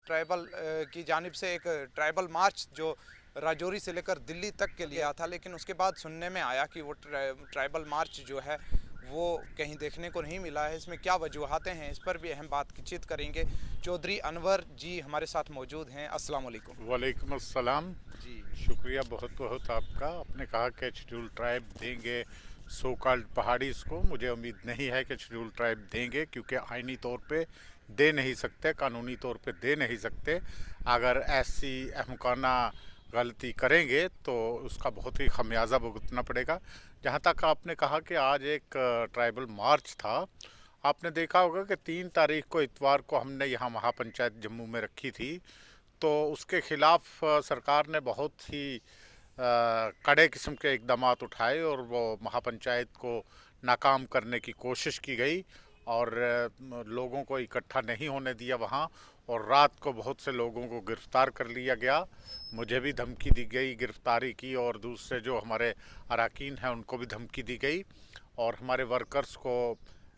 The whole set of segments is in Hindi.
ट्राइबल की जानिब से एक ट्राइबल मार्च जो राजौरी से लेकर दिल्ली तक के लिए आया था, लेकिन उसके बाद सुनने में आया कि वो ट्राइबल मार्च जो है वो कहीं देखने को नहीं मिला है। इसमें क्या वजूहातें हैं, इस पर भी अहम बातचीत करेंगे। चौधरी अनवर जी हमारे साथ मौजूद हैं। अस्सलाम वालेकुम। वालेकुम अस्सलाम। जी शुक्रिया बहुत बहुत आपका। आपने कहा कि शेड्यूल ट्राइब देंगे सो कॉल्ड पहाड़ीज को। मुझे उम्मीद नहीं है कि शेड्यूल ट्राइब देंगे, क्योंकि आईनी तौर पे दे नहीं सकते, कानूनी तौर पे दे नहीं सकते। अगर ऐसी अहमकाना गलती करेंगे तो उसका बहुत ही खमियाजा भुगतना पड़ेगा। जहाँ तक आपने कहा कि आज एक ट्राइबल मार्च था, आपने देखा होगा कि 3 तारीख को इतवार को हमने यहाँ महापंचायत जम्मू में रखी थी। तो उसके खिलाफ सरकार ने बहुत ही कड़े किस्म के इकदाम उठाए और वो महापंचायत को नाकाम करने की कोशिश की गई और लोगों को इकट्ठा नहीं होने दिया वहाँ। और रात को बहुत से लोगों को गिरफ्तार कर लिया गया। मुझे भी धमकी दी गई गिरफ्तारी की, और दूसरे जो हमारे अरकान हैं उनको भी धमकी दी गई, और हमारे वर्कर्स को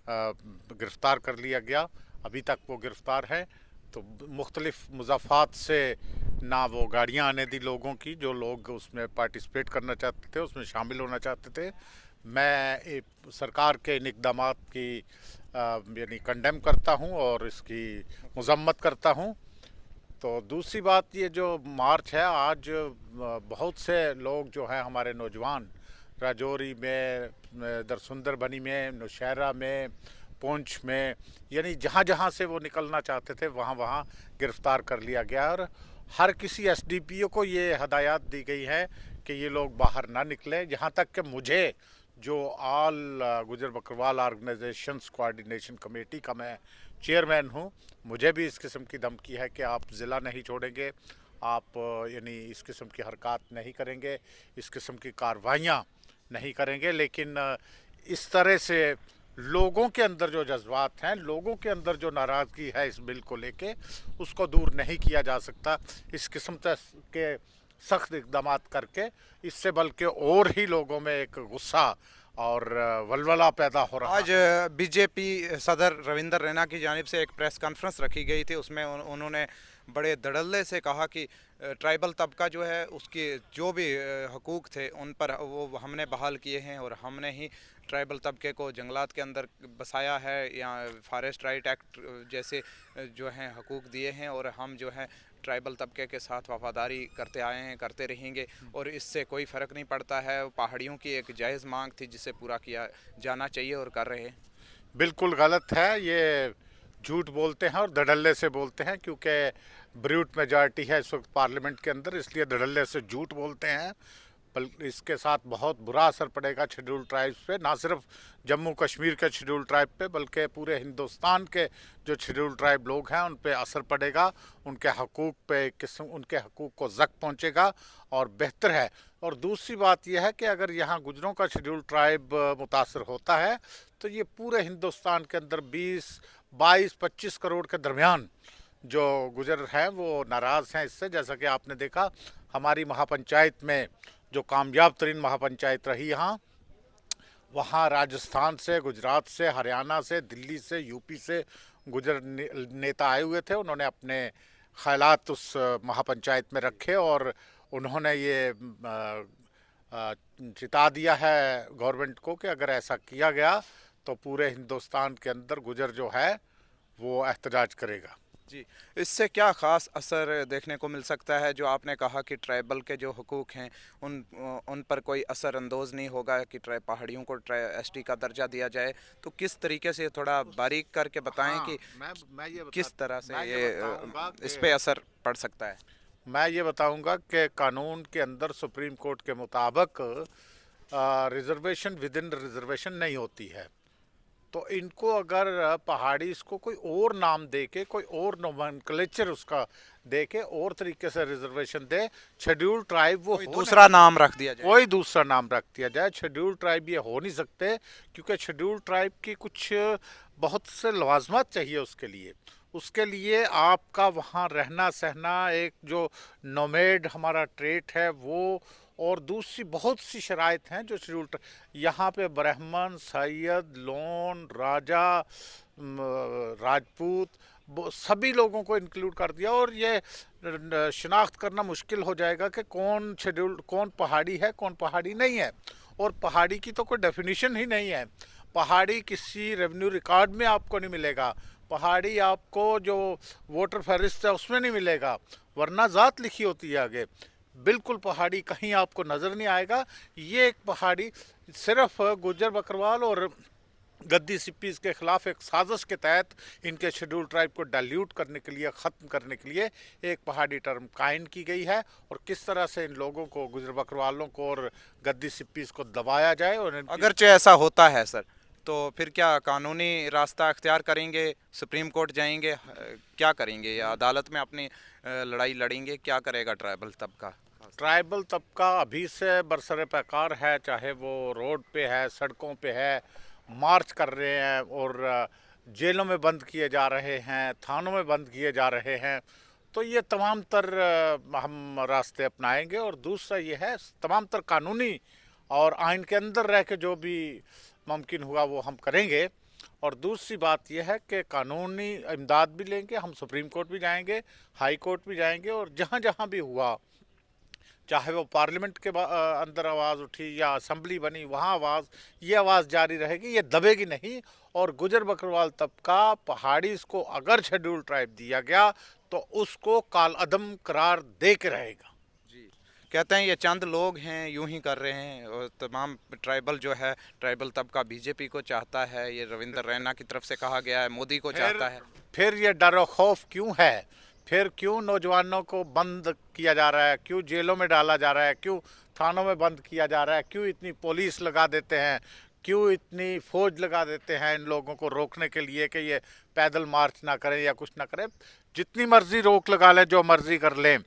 गिरफ्तार कर लिया गया। अभी तक वो गिरफ्तार हैं। तो मुख्तलिफ मुज़ाफ़ात से ना वो गाड़ियाँ आने दी लोगों की, जो लोग उसमें पार्टिसिपेट करना चाहते थे, उसमें शामिल होना चाहते थे। मैं सरकार के इन इक़दाम की यानी कंडेम करता हूँ और इसकी मज़म्मत करता हूँ। तो दूसरी बात, ये जो मार्च है आज, बहुत से लोग जो हैं हमारे नौजवान राजौरी में, दरसुंदर बनी में, नौशहरा में, पुंछ में, यानी जहाँ जहाँ से वो निकलना चाहते थे वहाँ वहाँ गिरफ्तार कर लिया गया। और हर किसी एसडीपीओ को ये हदायत दी गई है कि ये लोग बाहर ना निकलें। यहाँ तक कि मुझे, जो ऑल गुजर बकरवाल ऑर्गेनाइजेशंस कोऑर्डिनेशन कमेटी का मैं चेयरमैन हूँ, मुझे भी इस किस्म की धमकी है कि आप ज़िला नहीं छोड़ेंगे, आप यानी इस किस्म की हरकत नहीं करेंगे, इस किस्म की कार्रवाइयाँ नहीं करेंगे। लेकिन इस तरह से लोगों के अंदर जो जज्बात हैं, लोगों के अंदर जो नाराज़गी है इस बिल को लेके, उसको दूर नहीं किया जा सकता इस किस्म के सख्त इकदाम करके। इससे बल्कि और ही लोगों में एक गुस्सा और वलवला पैदा हो रहा आज है। बीजेपी सदर रविंदर रैना की जानिब से एक प्रेस कॉन्फ्रेंस रखी गई थी। उसमें उन्होंने बड़े धड़ल्ले से कहा कि ट्राइबल तबका जो है उसके जो भी हकूक़ थे उन पर वो हमने बहाल किए हैं, और हमने ही ट्राइबल तबके को जंगलात के अंदर बसाया है या फॉरेस्ट राइट एक्ट जैसे जो हैं हकूक़ दिए हैं, और हम जो है ट्राइबल तबके के साथ वफादारी करते आए हैं, करते रहेंगे, और इससे कोई फ़र्क नहीं पड़ता है। पहाड़ियों की एक जायज़ मांग थी जिसे पूरा किया जाना चाहिए, और कर रहे हैं। बिल्कुल गलत है। ये झूठ बोलते हैं और धड़ल्ले से बोलते हैं, क्योंकि ब्रूट मेजॉरिटी है इस वक्त पार्लियामेंट के अंदर, इसलिए धड़ल्ले से झूठ बोलते हैं। बल्कि इसके साथ बहुत बुरा असर पड़ेगा शेड्यूल ट्राइब्स पे, ना सिर्फ जम्मू कश्मीर के शेड्यूल ट्राइब पे, बल्कि पूरे हिंदुस्तान के जो शेड्यूल ट्राइब लोग हैं उन पे असर पड़ेगा। उनके हकूक़ पे उनके हकूक़ को ज़ख्म पहुंचेगा, और बेहतर है। और दूसरी बात यह है कि अगर यहाँ गुजरों का शेड्यूल ट्राइब मुतासर होता है, तो ये पूरे हिंदुस्तान के अंदर 20, 22, 25 करोड़ के दरमियान जो गुजर हैं वो नाराज़ हैं इससे। जैसा कि आपने देखा हमारी महापंचायत में, जो कामयाब तरीन महापंचायत रही यहाँ, वहाँ राजस्थान से, गुजरात से, हरियाणा से, दिल्ली से, यूपी से गुजर नेता आए हुए थे। उन्होंने अपने ख्यालात उस महापंचायत में रखे, और उन्होंने ये चिता दिया है गवर्नमेंट को कि अगर ऐसा किया गया तो पूरे हिंदुस्तान के अंदर गुजर जो है वो एहतजाज करेगा। जी, इससे क्या ख़ास असर देखने को मिल सकता है? जो आपने कहा कि ट्राइबल के जो हकूक़ हैं उन पर कोई असर अंदोज़ नहीं होगा कि पहाड़ियों को एसटी का दर्जा दिया जाए, तो किस तरीके से, थोड़ा बारीक करके बताएं कि हाँ, मैं ये बता किस तरह से मैं ये ये बताऊंगा इस कि पे असर पड़ सकता है? मैं ये बताऊंगा कि कानून के अंदर सुप्रीम कोर्ट के मुताबिक रिजर्वेशन विद इन रिजर्वेशन नहीं होती है। तो इनको अगर पहाड़ी इसको कोई और नाम दे के, कोई और नोमेनक्लेचर उसका दे के, और तरीके से रिजर्वेशन दे, शेड्यूल ट्राइब वो कोई हो नहीं, दूसरा नाम रख दिया जाए? कोई दूसरा नाम रख दिया जाए, शेड्यूल ट्राइब ये हो नहीं सकते। क्योंकि शेड्यूल ट्राइब की कुछ बहुत से लवाजमत चाहिए उसके लिए। उसके लिए आपका वहाँ रहना सहना, एक जो नोमेड हमारा ट्रेट है वो, और दूसरी बहुत सी शराइत हैं जो शेड्यूल यहाँ पे ब्राह्मण, सैयद, लोन, राजा, राजपूत, सभी लोगों को इंक्लूड कर दिया। और ये शिनाख्त करना मुश्किल हो जाएगा कि कौन शेड्यूल, कौन पहाड़ी है, कौन पहाड़ी नहीं है। और पहाड़ी की तो कोई डेफिनेशन ही नहीं है। पहाड़ी किसी रेवेन्यू रिकॉर्ड में आपको नहीं मिलेगा। पहाड़ी आपको जो वोटर फहरिस्त है उसमें नहीं मिलेगा, वरना ज़ात लिखी होती है आगे। बिल्कुल पहाड़ी कहीं आपको नज़र नहीं आएगा। ये एक पहाड़ी सिर्फ गुज्जर बकरवाल और गद्दी सिप्पीज़ के खिलाफ एक साजिश के तहत इनके शेड्यूल ट्राइब को डाइल्यूट करने के लिए, ख़त्म करने के लिए एक पहाड़ी टर्म कायम की गई है। और किस तरह से इन लोगों को, गुज्जर बकरवालों को और गद्दी सिप्पीज़ को दबाया जाए। और अगरचे ऐसा होता है सर, तो फिर क्या कानूनी रास्ता अख्तियार करेंगे, सुप्रीम कोर्ट जाएंगे, क्या करेंगे, या अदालत में अपनी लड़ाई लड़ेंगे, क्या करेगा ट्राइबल तबका? ट्राइबल तबका अभी से बरसरे पैकार है, चाहे वो रोड पे है, सड़कों पे है, मार्च कर रहे हैं और जेलों में बंद किए जा रहे हैं, थानों में बंद किए जा रहे हैं। तो ये तमाम तर हम रास्ते अपनाएंगे। और दूसरा ये है, तमाम तर कानूनी और आइन के अंदर रह के जो भी मुमकिन हुआ वो हम करेंगे। और दूसरी बात यह है कि कानूनी इमदाद भी लेंगे, हम सुप्रीम कोर्ट भी जाएंगे, हाई कोर्ट भी जाएंगे। और जहाँ जहाँ भी हुआ, चाहे वो पार्लियामेंट के अंदर आवाज़ उठी या असम्बली बनी, वहाँ ये आवाज़ जारी रहेगी, ये दबेगी नहीं। और गुजर बकरवाल तबका पहाड़ी को अगर शेड्यूल ट्राइब दिया गया तो उसको काल अदम करार दे के रहेगा। जी, कहते हैं ये चंद लोग हैं यूं ही कर रहे हैं, और तमाम ट्राइबल जो है, ट्राइबल तबका बीजेपी को चाहता है, ये रविंदर रैना की तरफ से कहा गया है, मोदी को चाहता है। फिर ये डर और खौफ क्यों है? फिर क्यों नौजवानों को बंद किया जा रहा है, क्यों जेलों में डाला जा रहा है, क्यों थानों में बंद किया जा रहा है, क्यों इतनी पुलिस लगा देते हैं, क्यों इतनी फौज लगा देते हैं इन लोगों को रोकने के लिए कि ये पैदल मार्च ना करें या कुछ ना करें? जितनी मर्जी रोक लगा लें, जो मर्जी कर लें,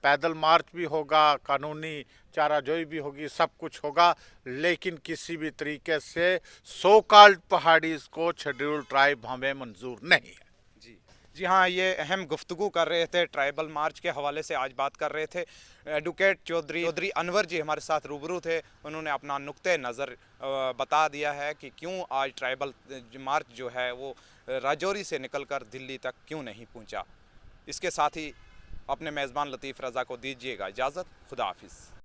पैदल मार्च भी होगा, कानूनी चाराजोई भी होगी, सब कुछ होगा, लेकिन किसी भी तरीके से सो कॉल्ड पहाड़ीज को शेड्यूल ट्राइब हमें मंजूर नहीं है। जी हाँ, ये अहम गुफ्तगू कर रहे थे, ट्राइबल मार्च के हवाले से आज बात कर रहे थे। एडवोकेट चौधरी अनवर जी हमारे साथ रूबरू थे। उन्होंने अपना नुक्ते नज़र बता दिया है कि क्यों आज ट्राइबल मार्च जो है वो राजौरी से निकलकर दिल्ली तक क्यों नहीं पहुंचा। इसके साथ ही अपने मेज़बान लतीफ़ रज़ा को दीजिएगा इजाज़त। खुदा हाफिज़।